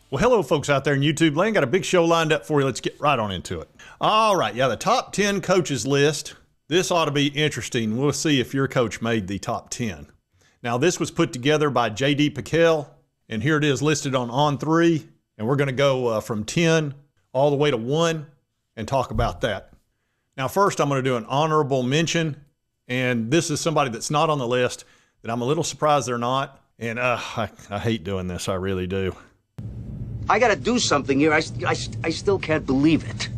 Well, hello, folks out there in YouTube land. Got a big show lined up for you. Let's get right on into it. All right, yeah, the top 10 coaches list. This ought to be interesting. We'll see if your coach made the top 10. Now, this was put together by J.D. Piquel, and here it is listed on On3, and we're going to go from 10 all the way to 1 and talk about that. Now, first, I'm going to do an honorable mention, and this is somebody that's not on the list that I'm a little surprised they're not, and I hate doing this. I really do. I gotta do something here. I still can't believe it.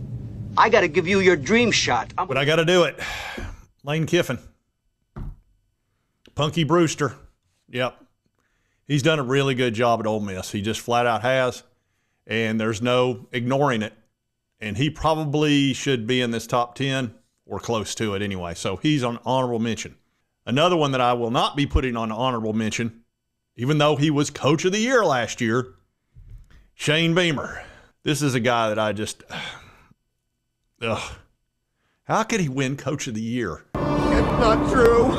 I gotta give you your dream shot. But I gotta do it. Lane Kiffin. Punky Brewster. Yep. He's done a really good job at Ole Miss. He just flat out has. And there's no ignoring it. And he probably should be in this top 10 or close to it anyway. So he's on honorable mention. Another one that I will not be putting on honorable mention, even though he was coach of the year last year, Shane Beamer. This is a guy that I just, how could he win coach of the year? It's not true.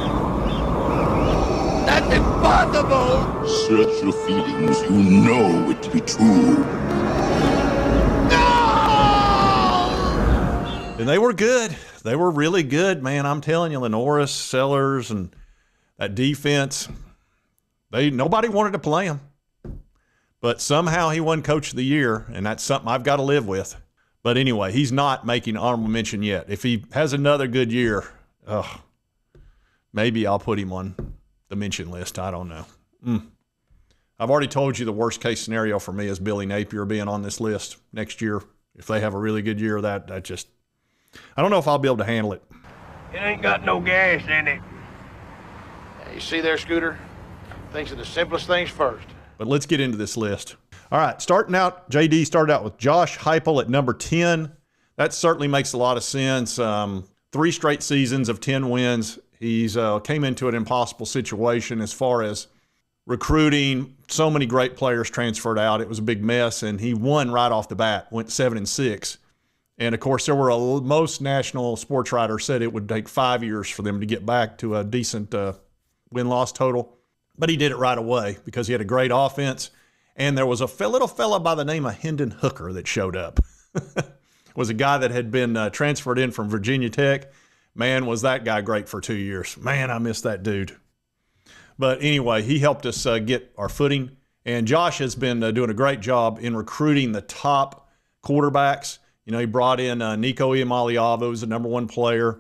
That's impossible. Search your feelings. You know it to be true. No! And they were good. They were really good, man. I'm telling you, Lenoris, Sellers, and that defense, nobody wanted to play him. But somehow he won coach of the year, and that's something I've got to live with. But anyway, he's not making honorable mention yet. If he has another good year, maybe I'll put him on the mention list. I don't know. I've already told you the worst case scenario for me is Billy Napier being on this list next year. If they have a really good year, that just, I don't know if I'll be able to handle it. It ain't got no gas in it. You see there, Scooter? Thinks of the simplest things first. But let's get into this list. All right, starting out, JD started out with Josh Heupel at number 10. That certainly makes a lot of sense. 3 straight seasons of 10 wins. He's came into an impossible situation as far as recruiting. So many great players transferred out. It was a big mess, and he won right off the bat, went 7-6. And, of course, there were most national sports writers said it would take 5 years for them to get back to a decent win-loss total. But he did it right away because he had a great offense. And there was a little fella by the name of Hendon Hooker that showed up. Was a guy that had been transferred in from Virginia Tech. Man, was that guy great for 2 years. Man, I miss that dude. But anyway, he helped us get our footing. And Josh has been doing a great job in recruiting the top quarterbacks. You know, he brought in Nico Iamaleava, who's the number 1 player.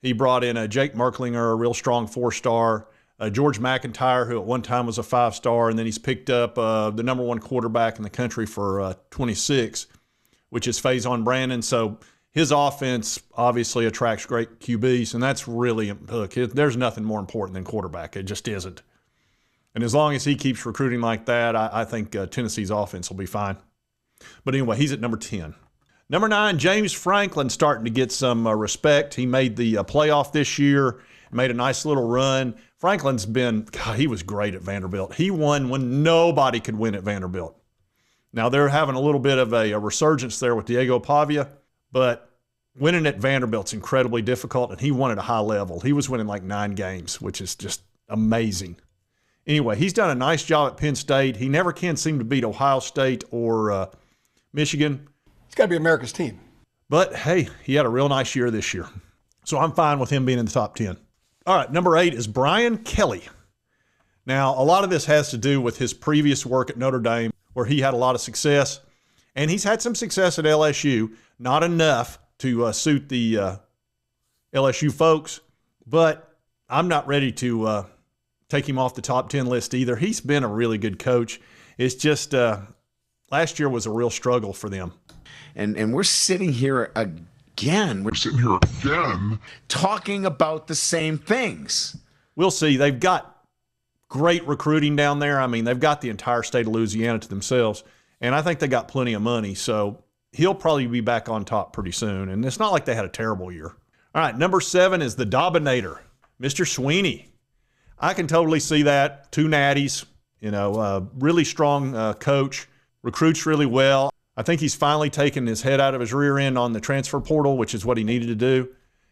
He brought in Jake Merklinger, a real strong 4-star. George McIntyre, who at one time was a 5-star, and then he's picked up the number 1 quarterback in the country for 26, which is Faison Brandon. So his offense obviously attracts great QBs, and that's really, look, there's nothing more important than quarterback. It just isn't. And as long as he keeps recruiting like that, I think Tennessee's offense will be fine. But anyway, he's at number 10. Number 9, James Franklin starting to get some respect. He made the playoff this year, made a nice little run. Franklin's been, God, he was great at Vanderbilt. He won when nobody could win at Vanderbilt. Now, they're having a little bit of a resurgence there with Diego Pavia, but winning at Vanderbilt's incredibly difficult, and he won at a high level. He was winning like 9 games, which is just amazing. Anyway, he's done a nice job at Penn State. He never can seem to beat Ohio State or Michigan. It's got to be America's team. But, hey, he had a real nice year this year. So I'm fine with him being in the top 10. All right, number 8 is Brian Kelly. Now, a lot of this has to do with his previous work at Notre Dame, where he had a lot of success. And he's had some success at LSU, not enough to suit the LSU folks. But I'm not ready to take him off the top 10 list either. He's been a really good coach. It's just last year was a real struggle for them. And we're sitting here again. We're sitting here again talking about the same things. We'll see. They've got great recruiting down there. I mean, they've got the entire state of Louisiana to themselves, and I think they got plenty of money. So he'll probably be back on top pretty soon. And it's not like they had a terrible year. All right, number 7 is the Dominator, Mr. Sweeney. I can totally see that. 2 natties, really strong coach, recruits really well. I think he's finally taken his head out of his rear end on the transfer portal, which is what he needed to do.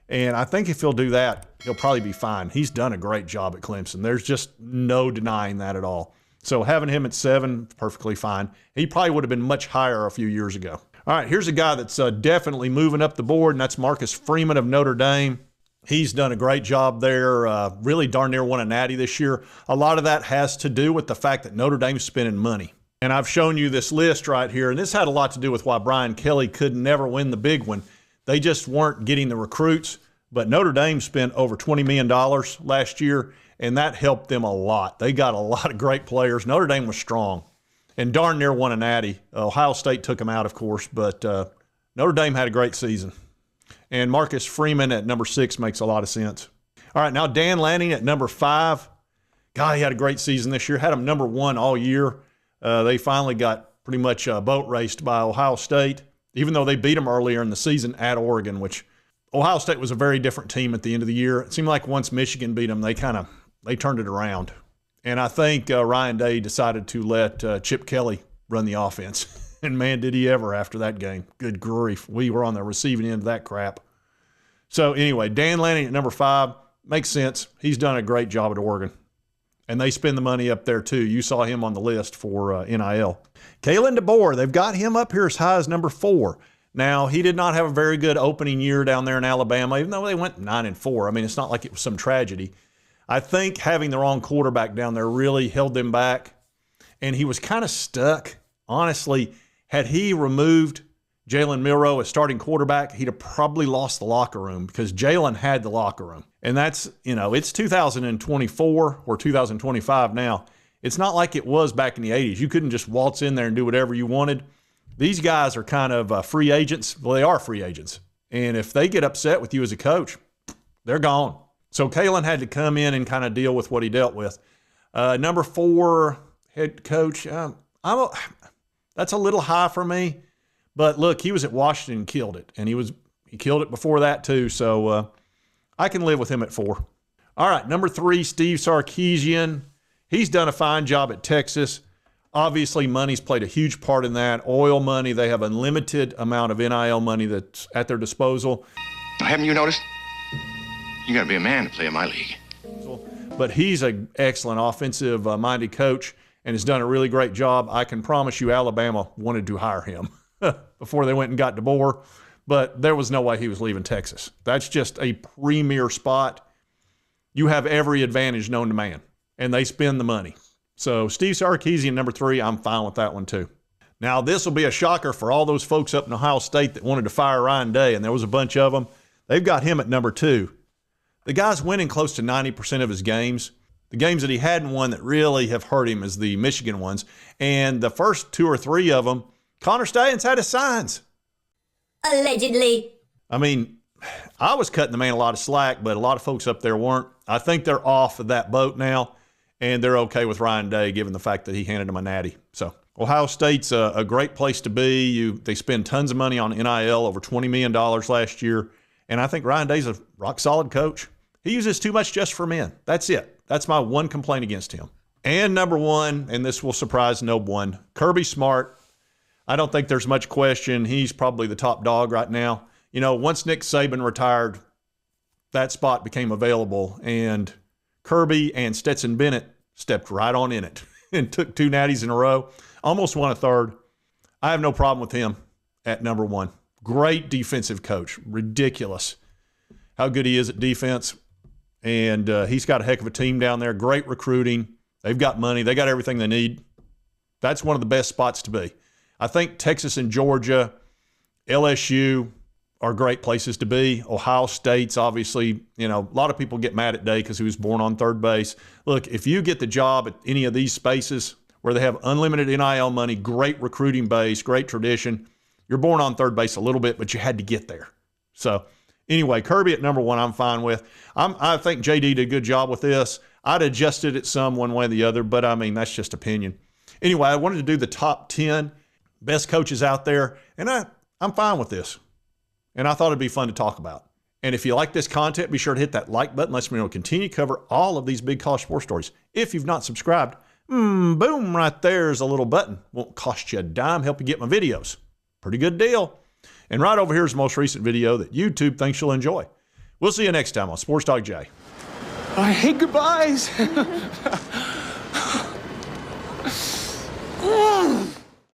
And I think if he'll do that, he'll probably be fine. He's done a great job at Clemson. There's just no denying that at all. So having him at 7, perfectly fine. He probably would have been much higher a few years ago. All right, here's a guy that's definitely moving up the board, and that's Marcus Freeman of Notre Dame. He's done a great job there, really darn near won a natty this year. A lot of that has to do with the fact that Notre Dame's spending money. And I've shown you this list right here, and this had a lot to do with why Brian Kelly could never win the big one. They just weren't getting the recruits, but Notre Dame spent over $20 million last year, and that helped them a lot. They got a lot of great players. Notre Dame was strong and darn near won a natty. Ohio State took them out, of course, but Notre Dame had a great season. And Marcus Freeman at number 6 makes a lot of sense. All right, now Dan Lanning at number 5. God, he had a great season this year. Had him number 1 all year. They finally got pretty much boat raced by Ohio State, even though they beat them earlier in the season at Oregon, which Ohio State was a very different team at the end of the year. It seemed like once Michigan beat them, they turned it around. And I think Ryan Day decided to let Chip Kelly run the offense. And man, did he ever after that game. Good grief. We were on the receiving end of that crap. So anyway, Dan Lanning at number 5 makes sense. He's done a great job at Oregon. And they spend the money up there too. You saw him on the list for NIL. Kalen DeBoer, they've got him up here as high as number 4. Now, he did not have a very good opening year down there in Alabama, even though they went 9-4. I mean, it's not like it was some tragedy. I think having the wrong quarterback down there really held them back. And he was kind of stuck. Honestly, had he removed Jalen Milroe as starting quarterback, he'd have probably lost the locker room because Jalen had the locker room. And that's, it's 2024 or 2025 now. It's not like it was back in the 80s. You couldn't just waltz in there and do whatever you wanted. These guys are kind of free agents. Well, they are free agents. And if they get upset with you as a coach, they're gone. So Kalen had to come in and kind of deal with what he dealt with. Number 4 head coach, that's a little high for me. But look, he was at Washington and killed it. And he killed it before that too. So I can live with him at 4. All right, number 3, Steve Sarkisian. He's done a fine job at Texas. Obviously, money's played a huge part in that. Oil money, they have unlimited amount of NIL money that's at their disposal. Haven't you noticed? You got to be a man to play in my league. But he's an excellent offensive-minded coach and has done a really great job. I can promise you Alabama wanted to hire him before they went and got DeBoer, but there was no way he was leaving Texas. That's just a premier spot. You have every advantage known to man, and they spend the money. So Steve Sarkisian, number 3, I'm fine with that one too. Now, this will be a shocker for all those folks up in Ohio State that wanted to fire Ryan Day, and there was a bunch of them. They've got him at number 2. The guy's winning close to 90% of his games. The games that he hadn't won that really have hurt him is the Michigan ones. And the first 2 or 3 of them, Connor Stallions had his signs. Allegedly. I mean, I was cutting the man a lot of slack, but a lot of folks up there weren't. I think they're off of that boat now, and they're okay with Ryan Day given the fact that he handed him a natty. So Ohio State's a great place to be. They spend tons of money on NIL, over $20 million last year. And I think Ryan Day's a rock-solid coach. He uses too much just for men. That's it. That's my one complaint against him. And number 1, and this will surprise no one, Kirby Smart. I don't think there's much question. He's probably the top dog right now. Once Nick Saban retired, that spot became available, and Kirby and Stetson Bennett stepped right on in it and took 2 natties in a row, almost won a 3rd. I have no problem with him at number 1. Great defensive coach. Ridiculous how good he is at defense. And he's got a heck of a team down there. Great recruiting. They've got money. They got everything they need. That's one of the best spots to be. I think Texas and Georgia, LSU are great places to be. Ohio State's obviously, a lot of people get mad at Day because he was born on third base. Look, if you get the job at any of these spaces where they have unlimited NIL money, great recruiting base, great tradition, you're born on third base a little bit, but you had to get there. So anyway, Kirby at number 1, I'm fine with. I think JD did a good job with this. I'd adjusted it some one way or the other, but I mean, that's just opinion. Anyway, I wanted to do the top 10 best coaches out there, and I'm fine with this. And I thought it'd be fun to talk about. And if you like this content, be sure to hit that like button. Let's me know to continue to cover all of these big college sports stories. If you've not subscribed, boom, right there's a little button. Won't cost you a dime, help you get my videos. Pretty good deal. And right over here is the most recent video that YouTube thinks you'll enjoy. We'll see you next time on Sports Talk Jay. I hate goodbyes.